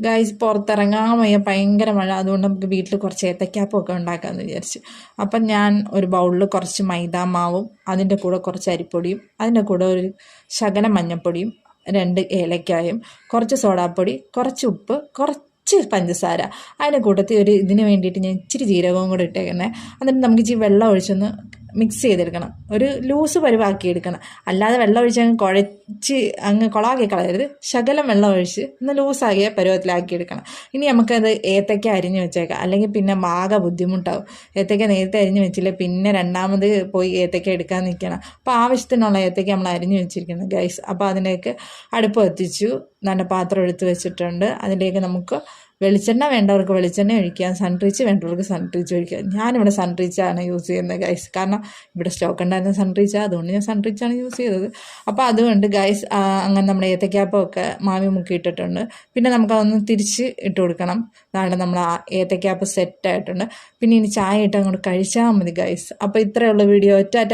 Guys പുറത്തിറങ്ങാൻ വയ്യ, ഭയങ്കര മഴ. അതുകൊണ്ട് നമുക്ക് വീട്ടിൽ കുറച്ച് ഏത്തക്കാപ്പൊക്കെ ഉണ്ടാക്കാമെന്ന് വിചാരിച്ചു. അപ്പം ഞാൻ ഒരു ബൗളിൽ കുറച്ച് മൈദാ മാവും അതിൻ്റെ കൂടെ കുറച്ച് അരിപ്പൊടിയും അതിൻ്റെ കൂടെ ഒരു ശകലം മഞ്ഞൾപ്പൊടിയും 2 ഏലക്കായും കുറച്ച് സോഡാപ്പൊടി കുറച്ച് ഉപ്പ് കുറച്ച് പഞ്ചസാര അതിൻ്റെ കൂട്ടത്തിൽ ഇതിന് വേണ്ടിയിട്ട് ഞാൻ ഇച്ചിരി ജീരകവും കൂടെ ഇട്ടേക്കുന്നത്. എന്നിട്ട് നമുക്ക് ഇച്ചിരി വെള്ളം ഒഴിച്ചൊന്ന് മിക്സ് ചെയ്തെടുക്കണം. ഒരു ലൂസ് പരുവാക്കി എടുക്കണം. അല്ലാതെ വെള്ളം ഒഴിച്ച് അങ്ങ് കുഴച്ച് അങ്ങ് കുളമാക്കി കളയരുത്. ശകലം വെള്ളം ഒഴിച്ച് ഒന്ന് ലൂസാക്കിയ പരുവത്തിലാക്കി എടുക്കണം. ഇനി നമുക്കത് ഏത്തയ്ക്ക അരിഞ്ഞ് വെച്ചേക്കാം, അല്ലെങ്കിൽ പിന്നെ ആകെ ബുദ്ധിമുട്ടാവും. ഏത്തയ്ക്ക നേരത്തെ അരിഞ്ഞ് വെച്ചില്ല, പിന്നെ രണ്ടാമത് പോയി ഏത്തയ്ക്ക എടുക്കാൻ നിൽക്കണം. അപ്പോൾ ആവശ്യത്തിനുള്ള ഏത്തയ്ക്ക നമ്മൾ അരിഞ്ഞ് വെച്ചിരിക്കുന്നത് ഗൈസ്. അപ്പോൾ അതിലേക്ക് അടുപ്പ് കത്തിച്ചു, നല്ല പാത്രം എടുത്ത് വെച്ചിട്ടുണ്ട്. അതിലേക്ക് നമുക്ക് വെളിച്ചെണ്ണ വേണ്ടവർക്ക് വെളിച്ചെണ്ണ ഒഴിക്കാം, സൺറിച്ച് വേണ്ടവർക്ക് സൺറിച്ച് ഒഴിക്കാം. ഞാനിവിടെ സൺറിച്ചാണ് യൂസ് ചെയ്യുന്നത് ഗൈസ്, കാരണം ഇവിടെ സ്റ്റോക്ക് ഉണ്ടായിരുന്ന സൺറിച്ചാണ്, അതുകൊണ്ട് ഞാൻ സൺറിച്ചാണ് യൂസ് ചെയ്തത്. അപ്പോൾ അതുകൊണ്ട് ഗൈസ് അങ്ങനെ നമ്മുടെ ഏത്തക്കാപ്പൊക്കെ മാവി മുക്കിയിട്ടിട്ടുണ്ട്. പിന്നെ നമുക്കതൊന്ന് തിരിച്ച് ഇട്ട് കൊടുക്കണം. അതാണ് നമ്മൾ ആ ഏത്തക്കാപ്പ് സെറ്റായിട്ടുണ്ട്. പിന്നെ ഇനി ചായ ഇട്ട് അങ്ങോട്ട് കഴിച്ചാൽ മതി ഗൈസ്. അപ്പോൾ ഇത്രയുള്ള വീഡിയോ.